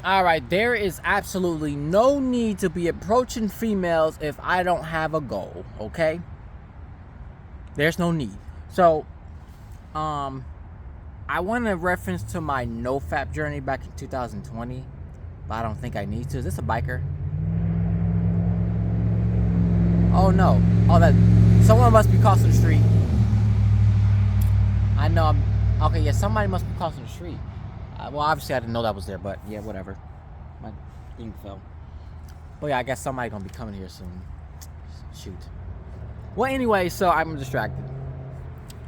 All right, there is absolutely no need to be approaching females if I don't have a goal, okay? There's no need. So, I want to reference to my no-fap journey back in 2020, but I don't think I need to. Is this a biker? Oh no. Oh, that someone must be crossing the street. I know. Okay, yeah, somebody must be crossing the street. Well, obviously I didn't know that was there, but yeah, whatever. My thing fell. But yeah, I guess somebody gonna be coming here soon. Shoot. Well, anyway, so I'm distracted.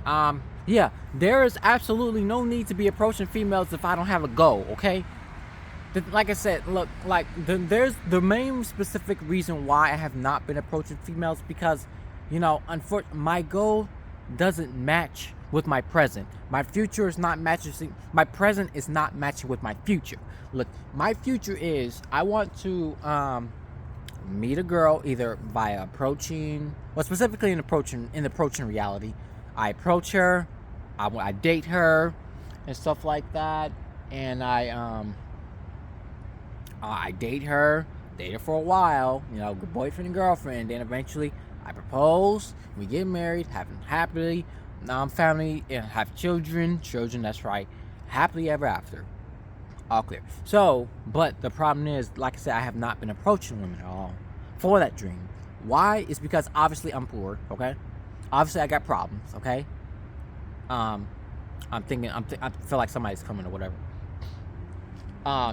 Yeah, there is absolutely no need to be approaching females if I don't have a goal, okay? Like I said, look, there's the main specific reason why I have not been approaching females because, you know, unfortunately, my goal doesn't match with my present. My future is not matching. My present is not matching with my future. Look, my future is I want to meet a girl either via approaching, well, specifically in approaching reality. I approach her, I date her, and stuff like that, and I date her for a while, you know, boyfriend and girlfriend. Then eventually, I propose, we get married, happily, family, and have children. That's right, happily ever after. All clear. So, but the problem is, like I said, I have not been approaching women at all for that dream. Why? It's because obviously I'm poor. Okay, obviously I got problems. Okay. I feel like somebody's coming or whatever.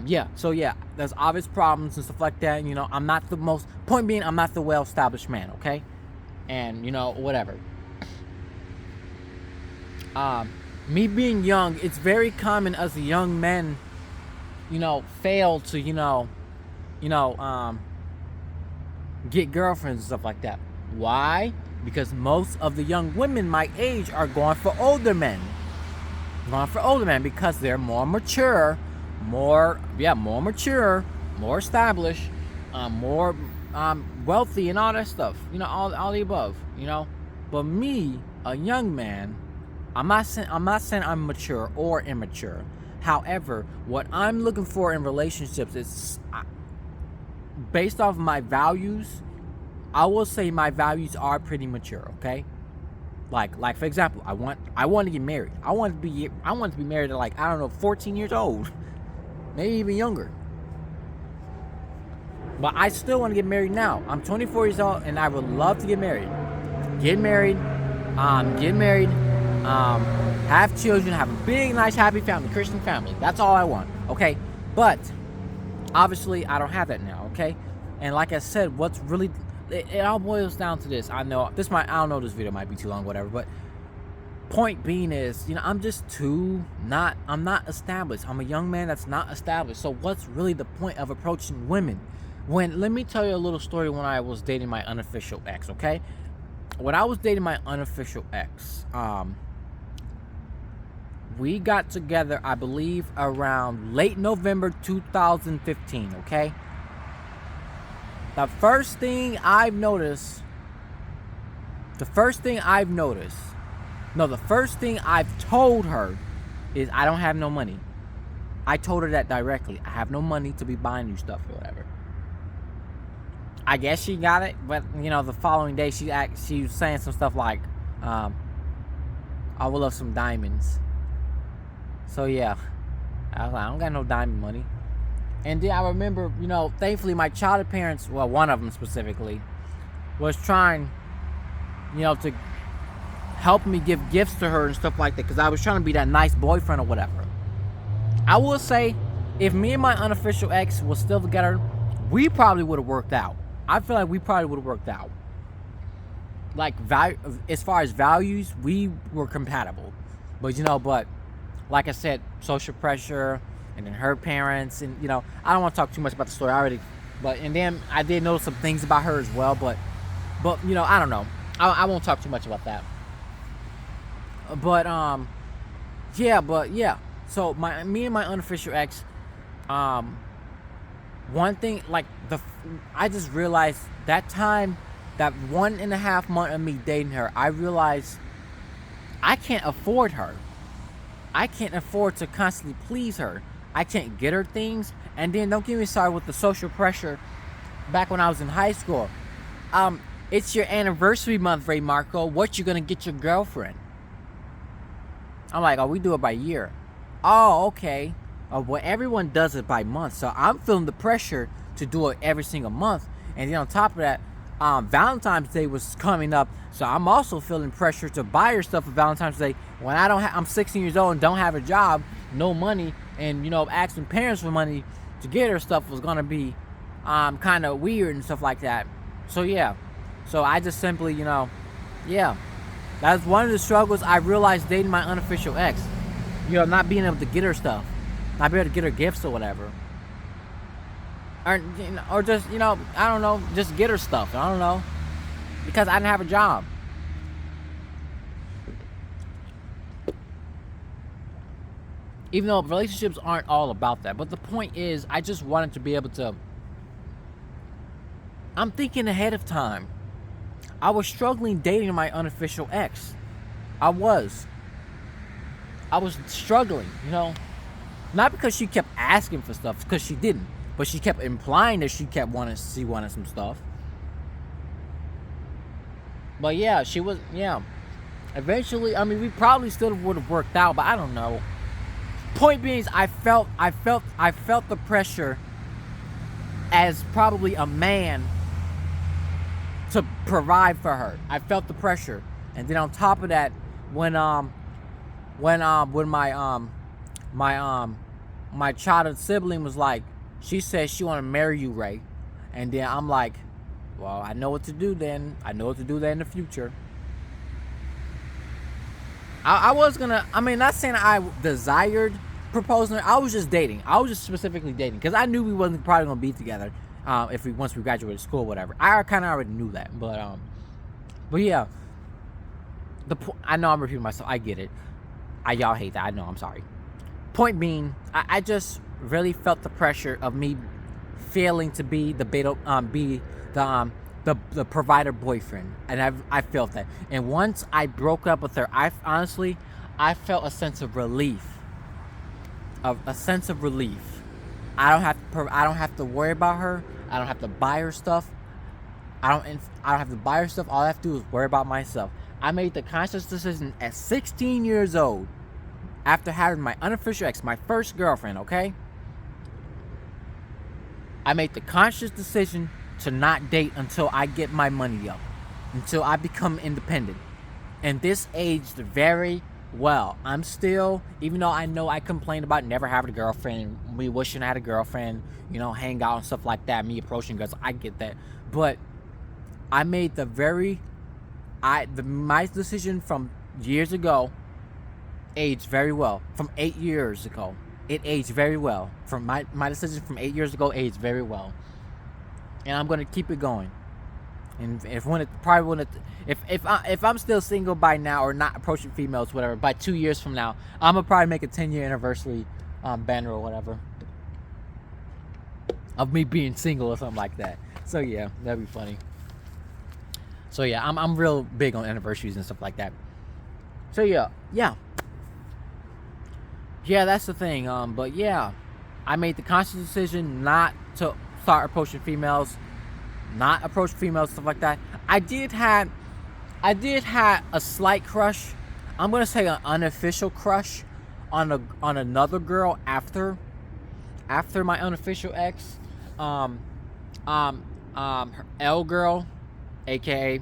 Yeah, so yeah, there's obvious problems and stuff like that. You know, I'm not the most, point being, I'm not the well-established man, okay? And, you know, whatever. Me being young, it's very common as a young man, you know, fail to, get girlfriends and stuff like that. Why? Because most of the young women my age are going for older men. Because they're more mature, more mature, more established, more wealthy and all that stuff. You know, all the above. You know, but me, a young man, I'm not saying I'm mature or immature. However, what I'm looking for in relationships is based off my values. I will say my values are pretty mature. Okay. Like for example, I want to get married. I want to be married at 14 years old. Maybe even younger. But I still want to get married now. I'm 24 years old and I would love to get married. Have children, have a big, nice, happy family, Christian family. That's all I want. Okay? But obviously I don't have that now, okay? And like I said, what's really, it all boils down to this. I don't know, this video might be too long, whatever, but point being is, you know, I'm not established. I'm a young man that's not established. So what's really the point of approaching women? Let me tell you a little story when I was dating my unofficial ex, okay? When I was dating my unofficial ex, we got together, I believe, around late November 2015, okay? The first thing I've told her is I don't have no money. I told her that directly. I have no money to be buying you stuff or whatever. I guess she got it, but you know, the following day she was saying some stuff like, I would love some diamonds. So yeah, I was like, I don't got no diamond money. And then I remember, you know, thankfully my childhood parents, well, one of them specifically, was trying, you know, to help me give gifts to her and stuff like that, because I was trying to be that nice boyfriend or whatever. I will say, if me and my unofficial ex was still together, we probably would have worked out. I feel like we probably would have worked out. Like, as far as values, we were compatible. But, you know, like I said, social pressure, and then her parents, and, you know, I don't want to talk too much about the story already. And then I did know some things about her as well, but you know, I don't know. I won't talk too much about that. Yeah. So me and my unofficial ex, one thing, I just realized that time, that 1.5 months of me dating her, I realized I can't afford her. I can't afford to constantly please her. I can't get her things. And then don't get me started with the social pressure back when I was in high school. It's your anniversary month, Ray Marco. What you gonna get your girlfriend? I'm like, oh, we do it by year. Oh, okay. Well, everyone does it by month. So I'm feeling the pressure to do it every single month. And then on top of that, Valentine's Day was coming up. So I'm also feeling pressure to buy her stuff for Valentine's Day when I'm 16 years old and don't have a job, no money, and asking parents for money to get her stuff was gonna be kind of weird and stuff like that. So yeah, so I just simply yeah, that's one of the struggles I realized dating my unofficial ex. Not being able to get her stuff, not being able to get her gifts or whatever, or just I don't know, just get her stuff. I don't know, because I didn't have a job. Even though relationships aren't all about that. But the point is, I just wanted to be able to... I'm thinking ahead of time. I was struggling dating my unofficial ex. I was struggling, Not because she kept asking for stuff, because she didn't. But she kept implying that she wanted some stuff. But yeah, she was... Yeah. Eventually, we probably still would have worked out, but I don't know. Point being is, I felt the pressure as probably a man to provide for her. I felt the pressure, and then on top of that, when my childhood sibling was like, she said she want to marry you, Ray, and then I'm like, well, I know what to do then. I know what to do then in the future. I was gonna, not saying I desired proposing. I was just dating. I was just specifically dating because I knew we wasn't probably gonna be together once we graduated school or whatever. I kind of already knew that, but yeah. I know I'm repeating myself. I get it. Y'all hate that. I know. I'm sorry. Point being, I just really felt the pressure of me failing to be the provider boyfriend, and I felt that. And once I broke up with her, I felt a sense of relief. I don't have to worry about her. I don't have to buy her stuff. I don't have to buy her stuff. All I have to do is worry about myself. I made the conscious decision at 16 years old, after having my unofficial ex, my first girlfriend. Okay, I made the conscious decision to not date until I get my money up, until I become independent. And this aged very well. I'm still, even though I know I complained about never having a girlfriend, me wishing I had a girlfriend, hang out and stuff like that, me approaching girls, I get that. But I made my decision from years ago aged very well. From 8 years ago, it aged very well. From my decision from 8 years ago aged very well. And I'm gonna keep it going. And if I'm still single by now, or not approaching females, whatever, by 2 years from now, I'm gonna probably make a 10-year anniversary banner or whatever of me being single or something like that. So yeah, that'd be funny. So yeah, I'm real big on anniversaries and stuff like that. So yeah, that's the thing. But yeah, I made the conscious decision not to start approaching females, stuff like that. I did have a slight crush. I'm gonna say an unofficial crush on another girl after my unofficial ex. Her L girl, aka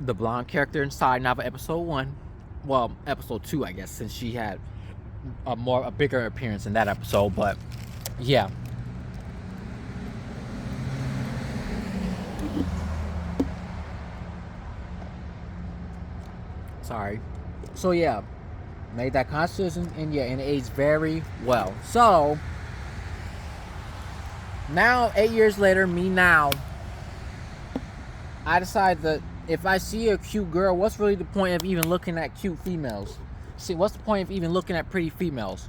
the blonde character in Side Novel episode 1. Well, episode 2, I guess, since she had a bigger appearance in that episode. But yeah. Sorry. So yeah, made that conscious and it aged very well. So now, 8 years later, I decide that if I see a cute girl, what's really the point of even looking at cute females? See, what's the point of even looking at pretty females?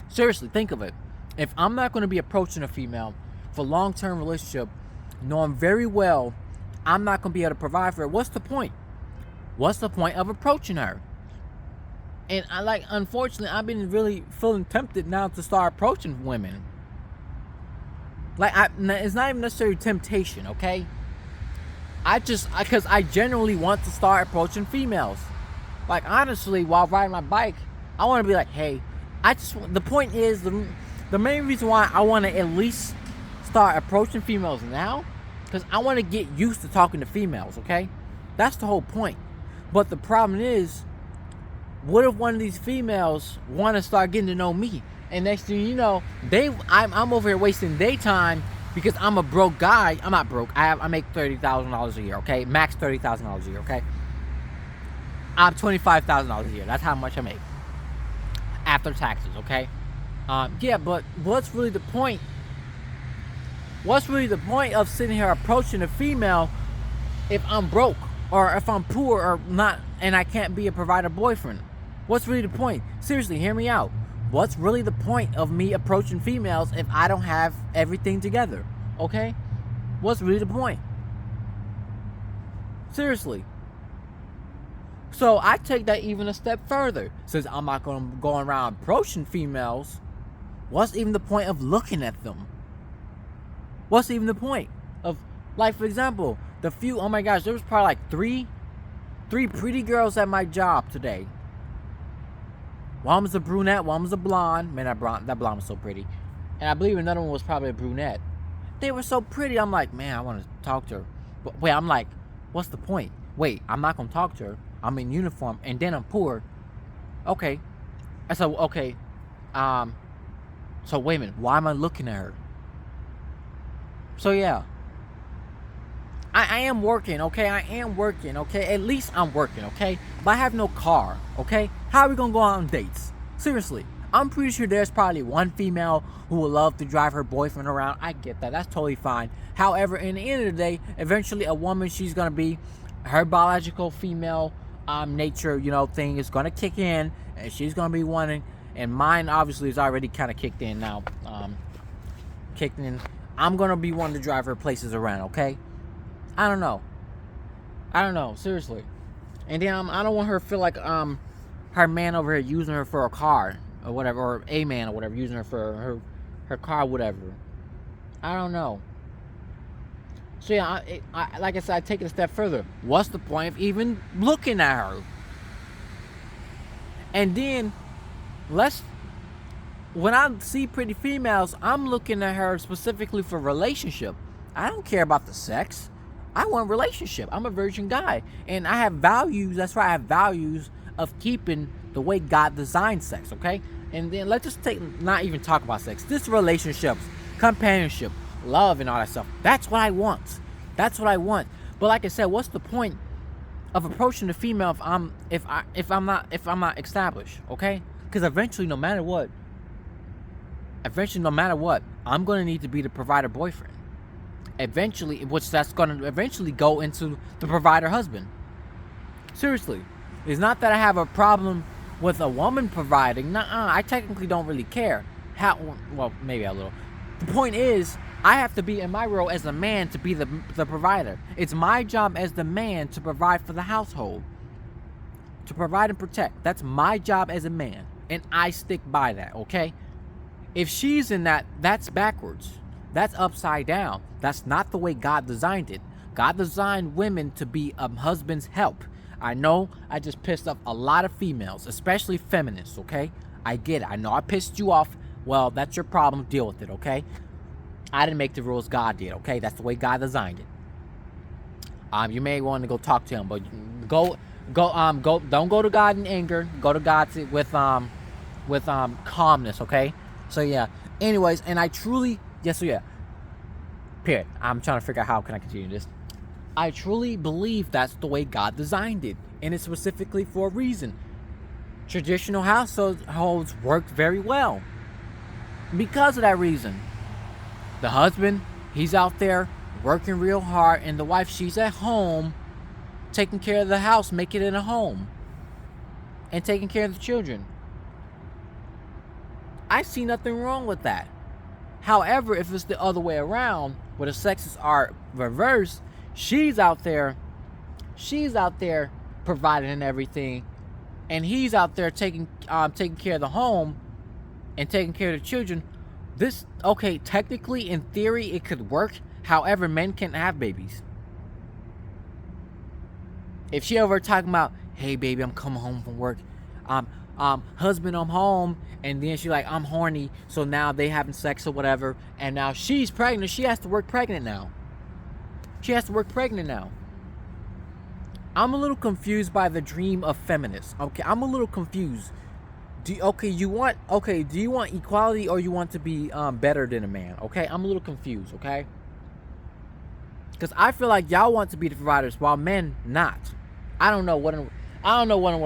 Seriously, think of it. If I'm not going to be approaching a female for long-term relationship, knowing very well I'm not going to be able to provide for her, what's the point? What's the point of approaching her? And unfortunately, I've been really feeling tempted now to start approaching women. It's not even necessarily temptation, okay? Because I genuinely want to start approaching females. Like, honestly, while riding my bike, I want to be like, hey, the point is, the main reason why I want to at least start approaching females now, because I want to get used to talking to females, okay? That's the whole point. But the problem is, what if one of these females want to start getting to know me? And next thing you know, I'm over here wasting their time because I'm a broke guy. I'm not broke. I make $30,000 a year, okay? Max $30,000 a year, okay? I'm $25,000 a year. That's how much I make after taxes, okay? Yeah, but what's really the point? What's really the point of sitting here approaching a female if I'm broke or if I'm poor or not and I can't be a provider boyfriend? What's really the point? Seriously, hear me out. What's really the point of me approaching females if I don't have everything together? Okay? What's really the point? Seriously. So I take that even a step further. Since I'm not going to go around approaching females, what's even the point of looking at them? What's even the point of, like, for example, oh my gosh, there was probably like three pretty girls at my job today. One was a brunette, one was a blonde. Man, that blonde was so pretty. And I believe another one was probably a brunette. They were so pretty. I'm like, man, I want to talk to her. But wait, I'm like, what's the point? Wait, I'm not going to talk to her. I'm in uniform, and then I'm poor. Okay. Okay. So wait a minute. Why am I looking at her? So yeah. I am working, okay? I am working, okay? At least I'm working, okay? But I have no car, okay? How are we gonna go on dates? Seriously. I'm pretty sure there's probably one female who would love to drive her boyfriend around. I get that. That's totally fine. However, in the end of the day, eventually a woman, she's gonna be, her biological female nature, thing is gonna kick in, and she's gonna be wanting, and mine obviously is already kind of kicked in now. Kicked in. I'm gonna be wanting to drive her places around, okay? I don't know, seriously. And then I don't want her to feel like her man over here using her for a car or whatever, or a man or whatever, using her for her car, whatever. I don't know. So yeah, I like I said, I take it a step further. What's the point of even looking at her? And then when I see pretty females, I'm looking at her specifically for relationship. I don't care about the sex. I want a relationship. I'm a virgin guy. And I have values. That's right. I have values of keeping the way God designed sex, okay? And then let's just not even talk about sex. This relationships, companionship, love, and all that stuff. That's what I want. That's what I want. But like I said, what's the point of approaching a female if I'm not established, okay? Because eventually, no matter what, I'm going to need to be the provider boyfriend. Eventually, which that's going to eventually go into the provider husband. Seriously. It's not that I have a problem with a woman providing. Nuh-uh, I technically don't really care. Well, maybe a little. The point is, I have to be in my role as a man to be the provider. It's my job as the man to provide for the household. To provide and protect. That's my job as a man. And I stick by that, okay? If she's in that, that's backwards. That's upside down. That's not the way God designed it. God designed women to be a husband's help. I know I just pissed off a lot of females, especially feminists, okay? I get it. I know I pissed you off. Well, that's your problem. Deal with it, okay? I didn't make the rules. God did, okay? That's the way God designed it. You may want to go talk to him, but go. Don't go to God in anger. Go to God with calmness, okay? So yeah. Anyways, and I truly, period. I'm trying to figure out how can I continue this. I truly believe that's the way God designed it, and it's specifically for a reason. Traditional households worked very well because of that reason. The husband, he's out there working real hard, and the wife, she's at home taking care of the house, making it a home, and taking care of the children. I see nothing wrong with that. However, if it's the other way around, where the sexes are reversed, she's out there providing everything, and he's out there taking care of the home and taking care of the children. This, okay, technically, in theory, it could work. However, men can't have babies. If she ever talking about, hey baby, I'm coming home from work, husband, I'm home, and then she like, I'm horny, so now they having sex or whatever, and now she's pregnant, she has to work pregnant now. I'm a little confused by the dream of feminists. Okay, I'm a little confused. Do you want equality, or you want to be better than a man? Okay, I'm a little confused. Okay, because I feel like y'all want to be the providers while men not. I don't know what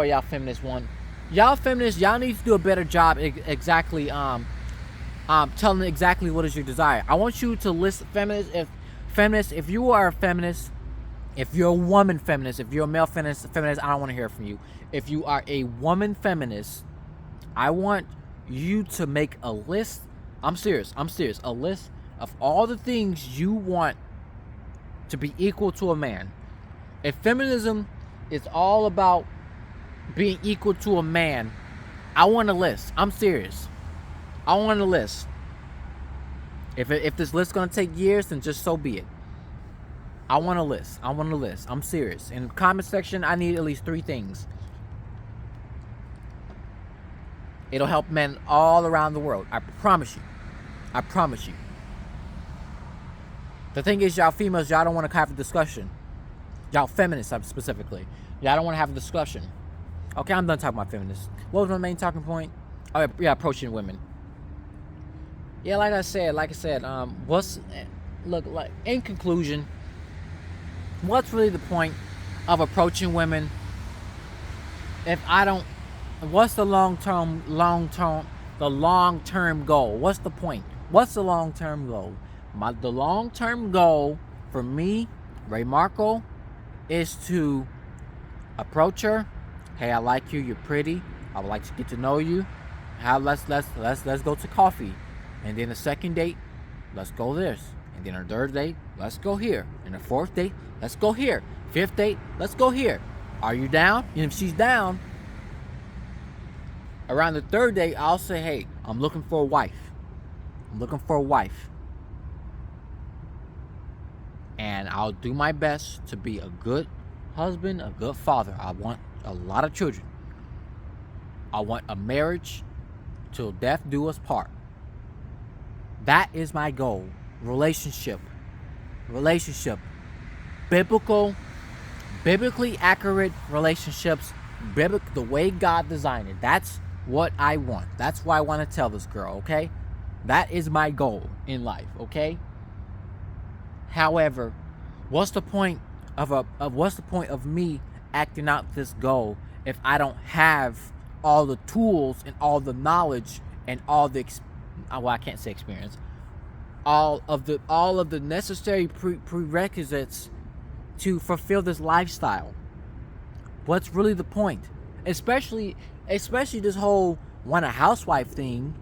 y'all feminists want. Y'all feminists, y'all need to do a better job exactly telling exactly what is your desire. I want you to list feminists. If you are a feminist, if you're a woman feminist, if you're a male feminist, I don't want to hear from you. If you are a woman feminist, I want you to make a list. I'm serious. A list of all the things you want to be equal to a man. If feminism is all about being equal to a man, I want a list. I'm serious. I want a list. If this list is going to take years, then just so be it. I want a list. I'm serious. In the comment section, I need at least 3 things. It'll help men all around the world. I promise you. The thing is, y'all females, y'all don't want to have a discussion. Y'all feminists, specifically. Y'all don't want to have a discussion. Okay, I'm done talking about feminists. What was my main talking point? Oh, yeah, approaching women. Yeah, like I said, in conclusion, what's really the point of approaching women if I don't, what's the long-term goal? What's the point? What's the long-term goal? The long-term goal for me, Ray Marco, is to approach her. Hey, I like you. You're pretty. I would like to get to know you. Let's go to coffee. And then the second date, let's go this. And then our third date, let's go here. And the fourth date, let's go here. Fifth date, let's go here. Are you down? And if she's down, around the third date, I'll say, hey, I'm looking for a wife. And I'll do my best to be a good husband, a good father. I want a lot of children. I want a marriage till death do us part. That is my goal. Relationship. Biblically accurate relationships. The way God designed it. That's what I want. That's why I want to tell this girl, okay? That is my goal in life, okay? However, what's the point of me acting out this goal if I don't have all the tools and all the knowledge and all the I can't say experience, all of the necessary prerequisites to fulfill this lifestyle? What's really the point? Especially this whole want a housewife thing.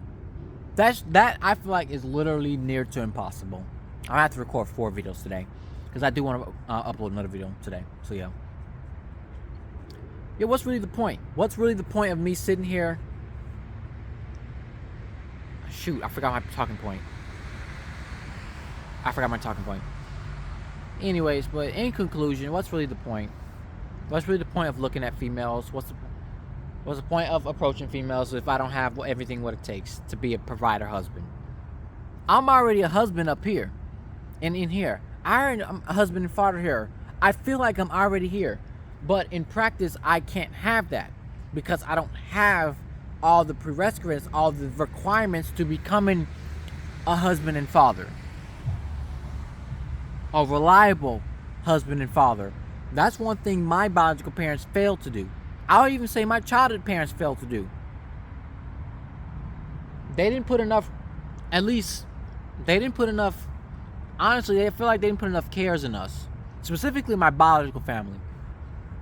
That I feel like is literally near to impossible. I have to record 4 videos today because I do want to upload another video today. So yeah. What's really the point? What's really the point of me sitting here? Shoot, I forgot my talking point. Anyways, but in conclusion, what's really the point? What's really the point of looking at females? What's the point of approaching females if I don't have everything what it takes to be a provider husband? I'm already a husband up here. And in here, I'm a husband and father here. I feel like I'm already here. But in practice, I can't have that because I don't have all the prerequisites, all the requirements to becoming a husband and father. A reliable husband and father. That's one thing my biological parents failed to do. I'll even say my childhood parents failed to do. They didn't put enough, honestly, they feel like they didn't put enough cares in us. Specifically my biological family.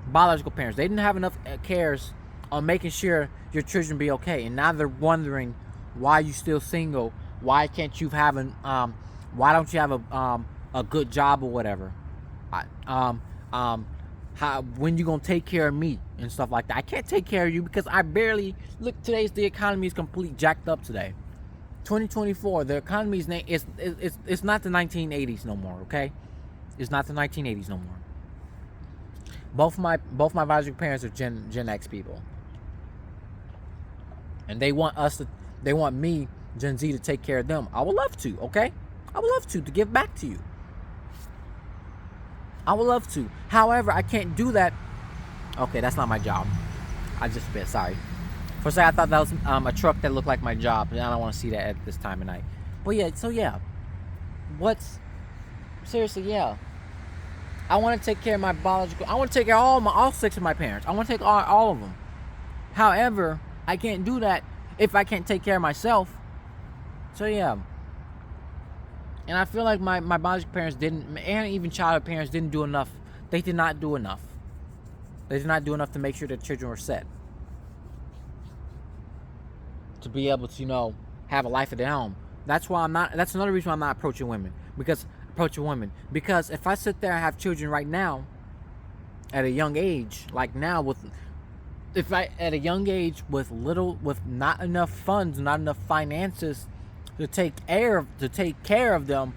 Biological parents. They didn't have enough cares on making sure your children be okay. And now they're wondering why you still single. Why can't you have why don't you have a good job or whatever? when you gonna take care of me and stuff like that. I can't take care of you because I barely look. The economy is completely jacked up today. 2024, the economy is it's not the 1980s no more. Okay, it's not the 1980s no more. Both my biological parents are Gen X people, and they want me, Gen Z, to take care of them. I would love to. Okay, I would love to give back to you. I would love to. However, I can't do that. Okay, that's not my job. I just spit. Sorry. For a second, I thought that was a truck that looked like my job, and I don't want to see that at this time of night. But yeah, so yeah. Seriously, yeah. I want to take care of my biological. I want to take care of all 6 of my parents. I want to take all of them. However, I can't do that if I can't take care of myself. So yeah. And I feel like my biological parents didn't, and even childhood parents didn't do enough. They did not do enough. They did not do enough to make sure their children were set. To be able to, have a life of their own. That's another reason why I'm not approaching women. Because if I sit there and have children right now, at a young age, like now with not enough funds, not enough finances to take care of them,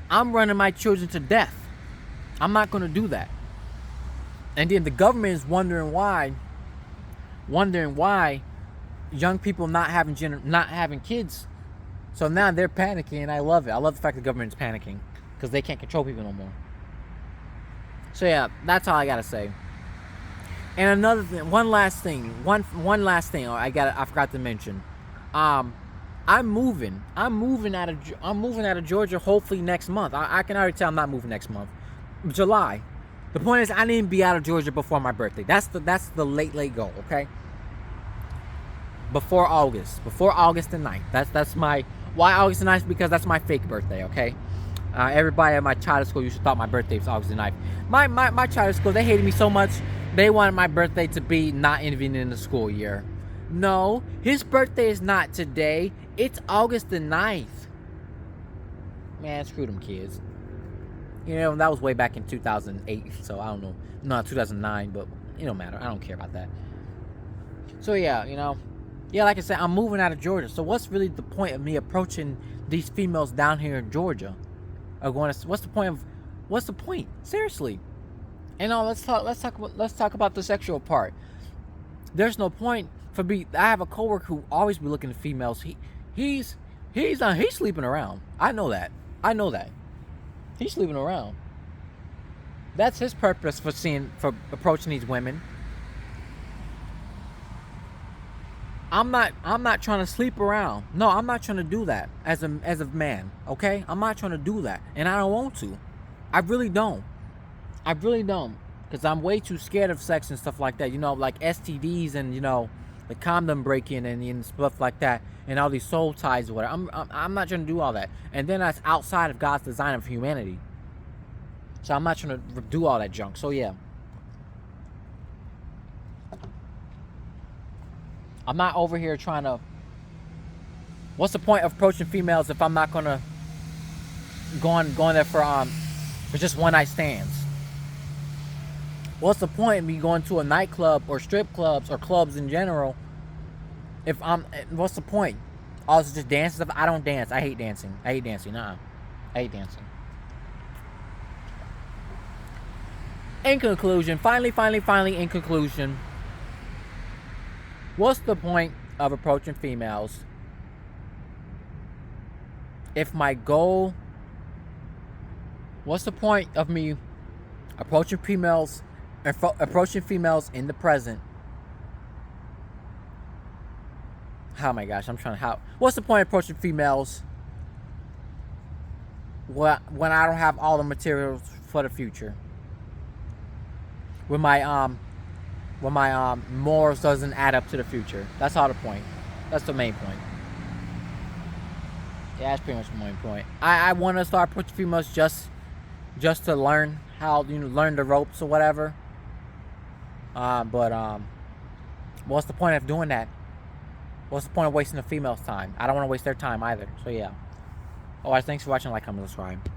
I'm running my children to death. I'm not going to do that. And then the government is wondering why young people not having kids. So now they're panicking, and I love it. I love the fact the government's panicking because they can't control people no more. So yeah, that's all I gotta say. And another thing, one last thing. I forgot to mention. I'm moving out of Georgia hopefully next month. I can already tell I'm not moving next month. July. The point is I need to be out of Georgia before my birthday. That's the late goal, okay? Before August the 9th. That's my, why August the 9th? Because that's my fake birthday, okay? Everybody at my charter school used to thought my birthday was August the 9th. My charter school, they hated me so much, they wanted my birthday to be not even in the school year. No, his birthday is not today. It's August the 9th. Man, screw them kids. That was way back in 2008, so I don't know. No, 2009, but it don't matter. I don't care about that. So yeah, yeah, like I said, I'm moving out of Georgia. So what's really the point of me approaching these females down here in Georgia? What's the point? Seriously. And let's talk about the sexual part. There's no point for me. I have a coworker who always be looking at females. He's sleeping around. I know that. He's sleeping around. That's his purpose for approaching these women. I'm not trying to sleep around. No, I'm not trying to do that as a man, okay? I'm not trying to do that, and I don't want to. I really don't. Because I'm way too scared of sex and stuff like that. Like STDs and, the condom breaking and stuff like that, and all these soul ties or whatever. I'm not trying to do all that. And then that's outside of God's design of humanity. So I'm not trying to do all that junk. So yeah. I'm not over here trying to... What's the point of approaching females if I'm not gonna going there for just one night stands? What's the point of me going to a nightclub or strip clubs or clubs in general? What's the point? Oh, it's just dancing stuff. I don't dance. I hate dancing. I hate dancing. I hate dancing. In conclusion, finally, in conclusion, what's the point of approaching females if my goal... What's the point of me approaching females in the present? Oh my gosh, what's the point of approaching females when I don't have all the materials for the future? When my morals doesn't add up to the future. That's all the point. That's the main point. Yeah, that's pretty much the main point. I want to start approaching females just to learn how, learn the ropes or whatever. But what's the point of doing that? What's the point of wasting a female's time? I don't want to waste their time either. So yeah. Alright, thanks for watching. Like, comment, subscribe.